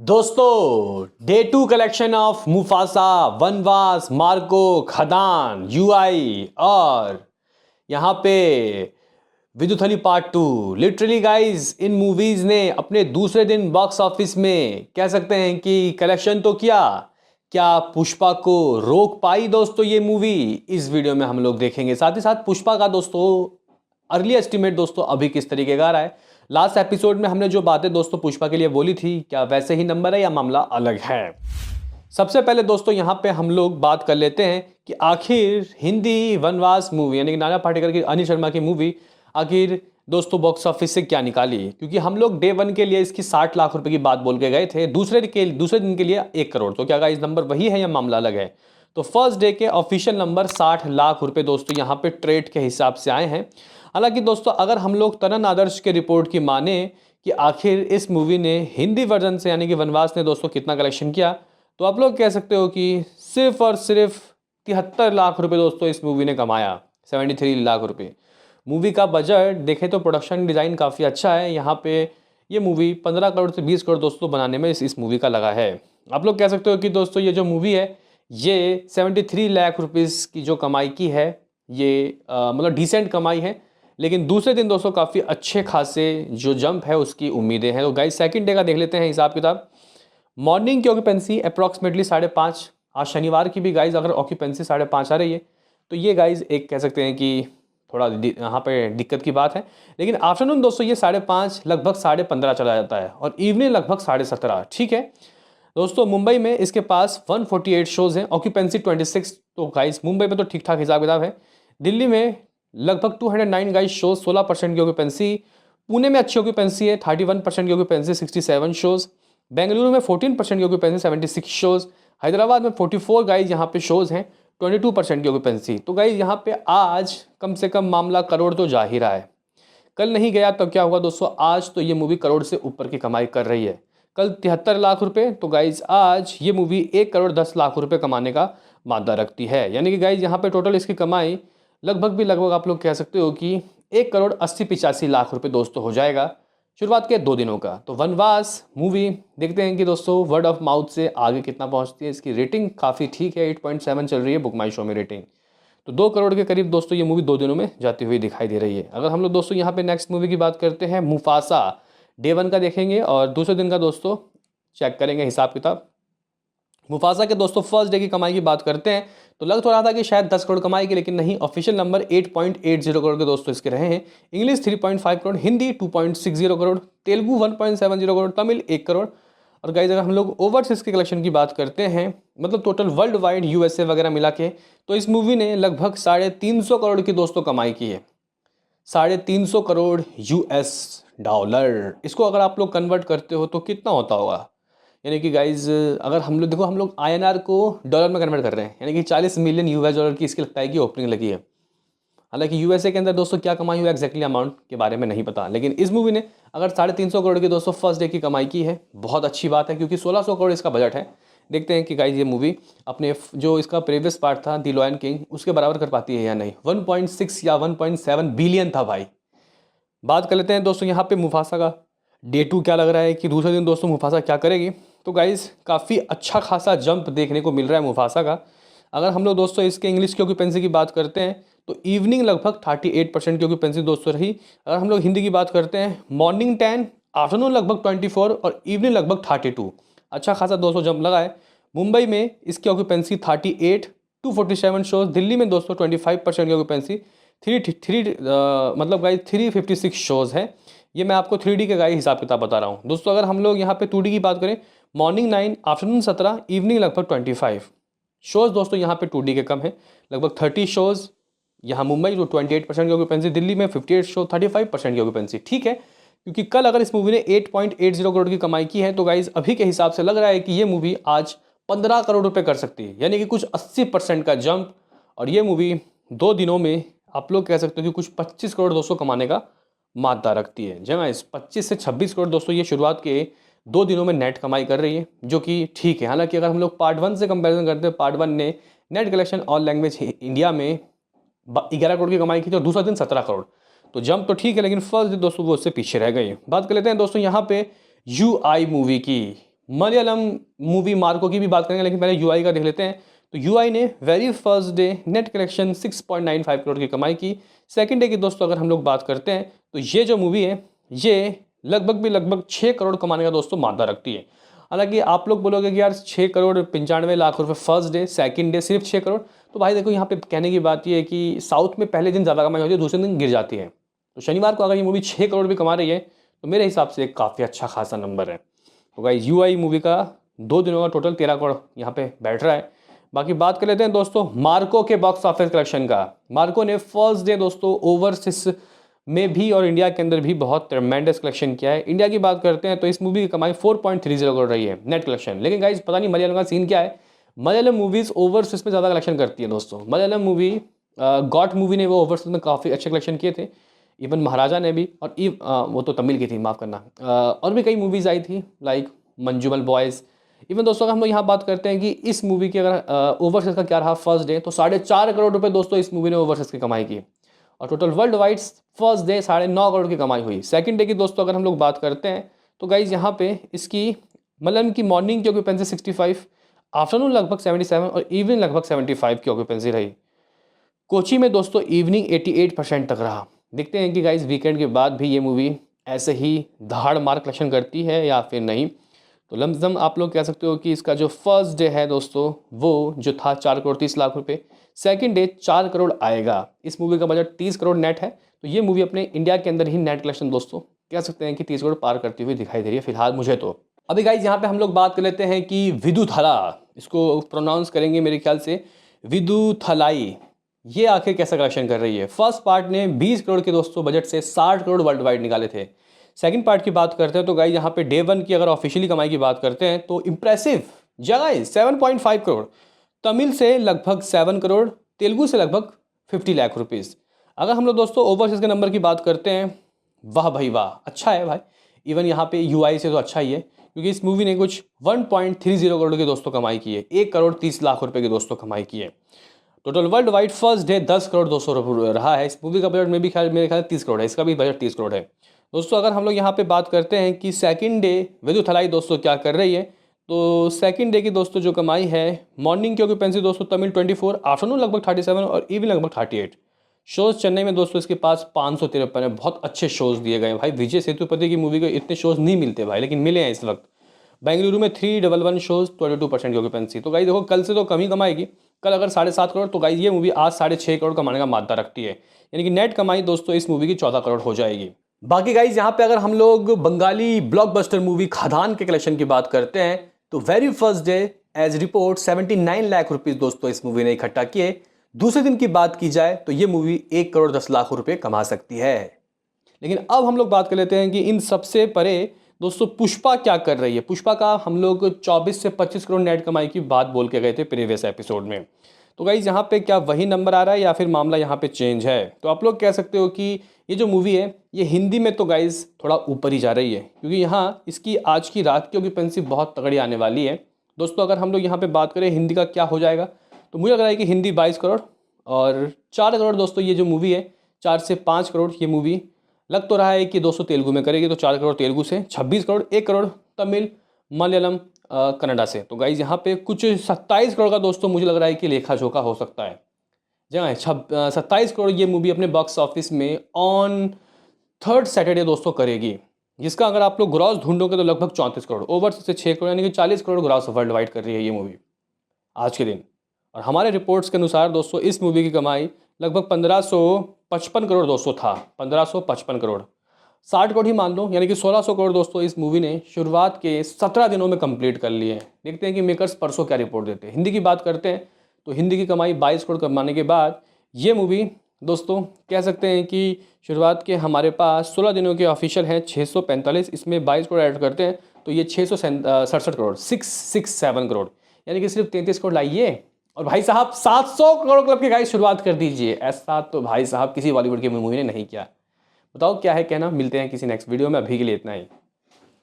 दोस्तों day 2 collection of Mufasa, वनवास, Marco, खदान, यूआई और यहाँ पे विदुथली पार्ट 2। लिटरली गाइस, इन मूवीज ने अपने दूसरे दिन बॉक्स ऑफिस में कह सकते हैं कि कलेक्शन तो किया, क्या पुष्पा को रोक पाई दोस्तों ये मूवी? इस वीडियो में हम लोग देखेंगे। साथ ही साथ पुष्पा का दोस्तों अर्ली एस्टिमेट दोस्तों अभी किस तरीके का रहा है। लास्ट एपिसोड में हमने जो बातें दोस्तों पुष्पा के लिए बोली थी, क्या वैसे ही नंबर है या मामला अलग है? सबसे पहले दोस्तों यहाँ पे हम लोग बात कर लेते हैं कि आखिर हिंदी वनवास मूवी यानी कि नाना पाटेकर की, अनिल शर्मा की मूवी आखिर दोस्तों बॉक्स ऑफिस से क्या निकाली। क्योंकि हम लोग डे 1 के लिए इसकी 60 लाख रुपए की बात बोल के गए थे, दूसरे दिन के लिए 1 करोड़। तो क्या गाइस नंबर वही है या मामला अलग है? तो फर्स्ट डे के ऑफिशियल नंबर 60 लाख रुपए दोस्तों यहाँ पे ट्रेड के हिसाब से आए हैं। हालांकि दोस्तों अगर हम लोग तरन आदर्श के रिपोर्ट की माने कि आखिर इस मूवी ने हिंदी वर्जन से यानी कि वनवास ने दोस्तों कितना कलेक्शन किया, तो आप लोग कह सकते हो कि सिर्फ और सिर्फ 73 लाख रुपए दोस्तों इस मूवी ने कमाया। 73 लाख रुपए मूवी का बजट देखें तो प्रोडक्शन डिज़ाइन काफ़ी अच्छा है। यहाँ पे ये मूवी 15 करोड़ से 20 करोड़ दोस्तों बनाने में इस मूवी का लगा है। आप लोग कह सकते हो कि दोस्तों ये जो मूवी है ये 73 लाख रुपीज़ की जो कमाई की है, ये मतलब डिसेंट कमाई है। लेकिन दूसरे दिन दोस्तों काफ़ी अच्छे खासे जो जंप है उसकी उम्मीदें हैं। तो गाइस सेकंड डे का देख लेते हैं हिसाब किताब। मॉर्निंग की ऑक्यूपेंसी अप्रॉक्सीमेटली 5.5। आज शनिवार की भी गाइज अगर ऑक्यूपेंसी 5.5 आ रही है तो ये गाइज एक कह सकते हैं कि थोड़ा यहाँ पे दिक्कत की बात है। लेकिन आफ्टरनून दोस्तों ये 5.5 लगभग 15.5 चला जाता है और इवनिंग लगभग 17.5। ठीक है दोस्तों, मुंबई में इसके पास 148 शोज़ हैं, ऑक्यूपेंसी 26। तो गाइज मुंबई में तो ठीक ठाक हिसाब किताब है। दिल्ली में लगभग 209 गाइज शोज, 16% की ऑक्यूपेंसी। पुणे में अच्छी ऑक्यूपेंसी है, 31% की ऑक्यूपेंसी, 67 शोज़। बेंगलुरु में 14% की ऑक्यूपेंसी, 76 शोज़। हैदराबाद में 44 गाइज यहाँ पे शोज़ हैं, 22% की ऑक्यूपेंसी। तो गाइज यहाँ पे आज कम से कम मामला करोड़ तो जा ही रहा है। कल नहीं गया तो क्या होगा दोस्तों, आज तो ये मूवी करोड़ से ऊपर की कमाई कर रही है। कल 73 लाख रुपए, तो गाइज आज ये मूवी 1 करोड़ 10 लाख रुपए कमाने का मादा रखती है। यानी कि गाइज यहाँ पे टोटल इसकी कमाई लगभग आप लोग कह सकते हो कि 1 करोड़ 80-85 लाख रुपए दोस्तों हो जाएगा शुरुआत के 2 दिनों का। तो वनवास मूवी देखते हैं कि दोस्तों वर्ड ऑफ माउथ से आगे कितना पहुंचती है। इसकी रेटिंग काफ़ी ठीक है, 8.7 चल रही है बुक माई शो में रेटिंग। तो 2 करोड़ के करीब दोस्तों ये मूवी 2 दिनों में जाती हुई दिखाई दे रही है। अगर हम लोग दोस्तों यहाँ पे नेक्स्ट मूवी की बात करते हैं, मुफासा, डे 1 का देखेंगे और दूसरे दिन का दोस्तों चेक करेंगे हिसाब किताब। मुफासा के दोस्तों फर्स्ट डे की कमाई की बात करते हैं तो लग तो रहा था कि शायद 10 करोड़ कमाएगी, लेकिन नहीं, ऑफिशियल नंबर 8.80 करोड़ के दोस्तों इसके रहे हैं। इंग्लिश 3.5 करोड़, हिंदी 2.60 करोड़, तेलुगु 1.70 करोड़, तमिल 1 करोड़। और गाइज अगर हम लोग ओवरसीज के कलेक्शन की बात करते हैं, मतलब टोटल वर्ल्ड वाइड यूएसए वगैरह मिला के, तो इस मूवी ने लगभग 350 करोड़ की दोस्तों कमाई की है। 350 करोड़ यूएस डॉलर। इसको अगर आप लोग कन्वर्ट करते हो तो कितना होता होगा? यानी कि गाइज अगर हम लोग देखो, हम लोग आईएनआर को डॉलर में कन्वर्ट कर रहे हैं, यानी कि 40 मिलियन यूएस डॉलर की इसकी लगता है कि ओपनिंग लगी है। हालांकि यूएसए के अंदर दोस्तों क्या कमाई हुआ एक्जैक्टली अमाउंट के बारे में नहीं पता, लेकिन इस मूवी ने अगर 350 करोड़ की दोस्तों फर्स्ट डे की कमाई की है, बहुत अच्छी बात है, क्योंकि 1600 करोड़ इसका बजट है। देखते हैं कि गाइज ये मूवी अपने जो इसका प्रीवियस पार्ट था द लॉयन किंग उसके बराबर कर पाती है या नहीं। 1.6 या 1.7 बिलियन था भाई। बात कर लेते हैं दोस्तों यहाँ पे मुफासा का डे 2 क्या लग रहा है कि दूसरे दिन दोस्तों मुफासा क्या करेगी। तो गाइज़ काफ़ी अच्छा खासा जंप देखने को मिल रहा है मुफासा का। अगर हम लोग दोस्तों इसके इंग्लिश की ऑक्यूपेंसी की बात करते हैं तो इवनिंग लगभग 38% की ऑक्यूपेंसी दोस्तों रही। अगर हम लोग हिंदी की बात करते हैं, मॉर्निंग 10, आफ्टरनून लगभग 24 और इवनिंग लगभग 32। अच्छा खासा दोस्तों जंप लगा है। मुंबई में इसकी ऑक्यूपेंसी 38, 247 शोज। दिल्ली में दोस्तों 25% की ऑक्यूपेंसी, मतलब गाइज 356 शोज़ हैं। ये मैं आपको 3D के गाइस हिसाब किताब बता रहा हूँ दोस्तों। अगर हम लोग यहाँ पे 2D की बात करें, मॉर्निंग 9, आफ्टरनून 17, इवनिंग लगभग 25 शोज़ दोस्तों यहाँ पे 2D के कम है, लगभग 30 शोज़। यहाँ मुंबई जो 28% की ऑक्यूपेंसी, दिल्ली में 58 शो, 35% की ऑक्यूपेंसी। ठीक है, क्योंकि कल अगर इस मूवी ने 8.80 करोड़ की कमाई की है तो गाइज अभी के हिसाब से लग रहा है कि ये मूवी आज 15 करोड़ रुपये कर सकती है, यानी कि कुछ 80% का जंप। और ये मूवी 2 दिनों में आप लोग कह सकते हो कि कुछ 25 करोड़ दोस्तों कमाने का मादा रखती है। जहाँ इस 25 से 26 करोड़ दोस्तों ये शुरुआत के 2 दिनों में नेट कमाई कर रही है, जो कि ठीक है। हालांकि अगर हम लोग पार्ट 1 से कंपैरिजन करते हैं, पार्ट 1 ने net collection all language India में 11 करोड़ की कमाई की थी और दूसरा दिन 17 करोड़। तो जंप तो ठीक है, लेकिन फर्स्ट दिन दोस्तों वो उससे पीछे रह गई। बात कर लेते हैं दोस्तों यहाँ पे यूआई मूवी की। मलयालम मूवी मार्को की भी बात करेंगे, लेकिन पहले यूआई का देख लेते हैं। तो यूआई ने very first day net collection 6.95 crore की कमाई की। सेकंड डे की दोस्तों अगर हम लोग बात करते हैं तो ये जो मूवी है ये लगभग 6 करोड़ कमाने का दोस्तों मादा रखती है। हालांकि आप लोग बोलोगे कि यार 6 करोड़ 95 लाख रुपए फर्स्ट डे, सेकंड डे सिर्फ 6 करोड़। तो भाई देखो यहाँ पे कहने की बात ये है कि साउथ में पहले दिन ज़्यादा कमाई होती है, दूसरे दिन गिर जाती है। तो शनिवार को अगर ये मूवी 6 करोड़ भी कमा रही है तो मेरे हिसाब से एक काफ़ी अच्छा खासा नंबर है। तो गाइस यूआई मूवी का 2 दिनों का टोटल 13 करोड़ यहाँ पे बैठ रहा है। बाकी बात कर लेते हैं दोस्तों मार्को के बॉक्स ऑफिस कलेक्शन का। मार्को ने फर्स्ट डे दोस्तों ओवरसीज में भी और इंडिया के अंदर भी बहुत ट्रेमेंडस कलेक्शन किया है। इंडिया की बात करते हैं तो इस मूवी की कमाई 4.30 करोड़ रही है नेट कलेक्शन। लेकिन गाइस पता नहीं मलयालम का सीन क्या है, मलयालम मूवीज ओवरसीज में ज़्यादा कलेक्शन करती है दोस्तों। मलयालम मूवी गॉट मूवी ने वो ओवरसीज में काफ़ी अच्छे कलेक्शन किए थे, इवन महाराजा ने भी, और वो तो तमिल की थी, माफ़ करना। और भी कई मूवीज़ आई थी लाइक मंजूमल बॉयज़। इवन दोस्तों अगर हम लोग यहाँ बात करते हैं कि इस मूवी की अगर ओवरसीज का क्या रहा फर्स्ट डे, तो 4.5 करोड़ रुपए दोस्तों इस मूवी ने ओवरसीज की कमाई की। और total world wide first day 9.5 crore की कमाई हुई। सेकंड डे की दोस्तों अगर हम लोग बात करते हैं तो गाइज यहाँ पे इसकी मतलब की मॉर्निंग की ऑक्यूपेंसी 65, आफ्टरनून लगभग 77 और इवनिंग लगभग 75 की ऑक्यूपेंसी रही। कोची में दोस्तों इवनिंग 88% तक रहा। देखते हैं कि गाइज वीकेंड के बाद भी ये मूवी ऐसे ही धाड़ मार कलेक्शन करती है या फिर नहीं। तो लमसम आप लोग कह सकते हो कि इसका जो फर्स्ट डे है दोस्तों वो जो था 4 करोड़ 30 लाख रुपए, सेकंड डे 4 करोड़ आएगा। इस मूवी का बजट 30 करोड़ नेट है। तो ये मूवी अपने इंडिया के अंदर ही नेट कलेक्शन दोस्तों कह सकते हैं कि 30 करोड़ पार करती हुई दिखाई दे रही है फिलहाल मुझे तो। अभी गाइज यहाँ पे हम लोग बात कर लेते हैं कि विदुथला, इसको प्रोनाउंस करेंगे मेरे ख्याल से विदुथलाई, ये आखिर कैसा कलेक्शन कर रही है। फर्स्ट पार्ट ने 20 करोड़ के दोस्तों बजट से 60 करोड़ वर्ल्ड वाइड निकाले थे। सेकंड पार्ट की बात करते हैं तो गाइस यहाँ पे डे 1 की अगर ऑफिशियली कमाई की बात करते हैं तो इंप्रेसिव जगह 7.5 करोड़, तमिल से लगभग 7 करोड़, तेलुगु से लगभग 50 लाख रुपीस। अगर हम लोग दोस्तों ओवरसीज के नंबर की बात करते हैं, वाह भाई वाह, अच्छा है भाई। इवन यहाँ पे यूआई से तो अच्छा ही है, क्योंकि इस मूवी ने कुछ 1.30 करोड़ की दोस्तों कमाई की है, 1 करोड़ 30 लाख रुपए की दोस्तों कमाई की है। Total world wide first day 10 crore 200 रहा है। इस मूवी का बजट में भी मेरे ख्याल 30 करोड़ है, इसका भी बजट 30 करोड़ है दोस्तों। अगर हम लोग यहाँ पे बात करते हैं कि सेकंड डे विदुथलाई दोस्तों क्या कर रही है, तो सेकंड डे की दोस्तों जो कमाई है, मॉर्निंग की ऑक्यूपेंसी दोस्तों तमिल 24, आफ्टरनून लगभग 37 और इवनिंग लगभग 38। शोज़ चेन्नई में दोस्तों इसके पास 553 है। बहुत अच्छे शोज़ दिए गए भाई। विजय सेतुपति की मूवी को इतने शोज़ नहीं मिलते भाई, लेकिन मिले हैं इस वक्त। बेंगलुरु में 311 शोज़, 22% की ऑक्यूपेंसी। तो गाइस देखो कल से तो कम ही कमाएगी, कल अगर 7.5 करोड़, तो गाइस ये मूवी आज 6.5 करोड़ कमाने का मादा रखती है। यानी कि नेट कमाई दोस्तों इस मूवी की 14 करोड़ हो जाएगी। बाकी गाइस यहाँ पे अगर हम लोग बंगाली ब्लॉकबस्टर मूवी खदान के कलेक्शन की बात करते हैं तो very first day as report 79 lakh rupees दोस्तों इस मूवी ने इकट्ठा किए। दूसरे दिन की बात की जाए तो ये मूवी 1 करोड़ 10 लाख रुपए कमा सकती है। लेकिन अब हम लोग बात कर लेते हैं कि इन सबसे परे दोस्तों पुष्पा क्या कर रही है। पुष्पा का हम लोग 24 से 25 करोड़ नेट कमाई की बात बोल के गए थे प्रीवियस एपिसोड में। तो गाइज यहाँ पे क्या वही नंबर आ रहा है या फिर मामला यहाँ पे चेंज है? तो आप लोग कह सकते हो कि ये जो मूवी है ये हिंदी में तो गाइज थोड़ा ऊपर ही जा रही है, क्योंकि यहाँ इसकी आज की रात की ऑक्यूपेंसी बहुत तगड़ी आने वाली है दोस्तों। अगर हम लोग यहाँ पे बात करें हिंदी का क्या हो जाएगा, तो मुझे लग रहा है कि हिंदी 22 करोड़ और 4 करोड़ दोस्तों ये जो मूवी है 4 से 5 करोड़ ये मूवी लग तो रहा है कि दोस्तों तेलुगु में करेगी। तो 4 करोड़ तेलुगु से, 26 करोड़, 1 करोड़ तमिल मलयालम कन्नडा से। तो गाइज यहाँ पे कुछ 27 करोड़ का दोस्तों मुझे लग रहा है कि लेखा जोखा हो सकता है। जगह 27 करोड़ ये मूवी अपने बॉक्स ऑफिस में ऑन 3rd सैटरडे दोस्तों करेगी, जिसका अगर आप लोग ग्रॉस ढूंढोगे तो लगभग 34 करोड़, ओवर से 6 करोड़, यानी कि 40 करोड़ ग्रॉस वर्ल्ड वाइड कर रही है ये मूवी आज के दिन। और हमारे रिपोर्ट्स के अनुसार दोस्तों इस मूवी की कमाई लगभग 1555 करोड़ दोस्तों था, 1555 करोड़, 60 करोड़ ही मान लो, यानी कि 1600 करोड़ दोस्तों इस मूवी ने शुरुआत के 17 दिनों में कंप्लीट कर लिए हैं। देखते हैं कि मेकर्स परसों क्या रिपोर्ट देते हैं। हिंदी की बात करते हैं तो हिंदी की कमाई 22 करोड़ कमाने के बाद ये मूवी दोस्तों कह सकते हैं कि शुरुआत के हमारे पास 16 दिनों के ऑफिशियल हैं 645, इसमें 22 करोड़ ऐड करते हैं तो ये 667 करोड़, 667 करोड़, यानी कि सिर्फ 33 करोड़ लाइए। और भाई साहब 700 करोड़ क्लब की गाइस शुरुआत कर दीजिए। ऐसा तो भाई साहब किसी बॉलीवुड की मूवी ने नहीं किया। बताओ क्या है कहना। मिलते हैं किसी नेक्स्ट वीडियो में, अभी के लिए इतना ही।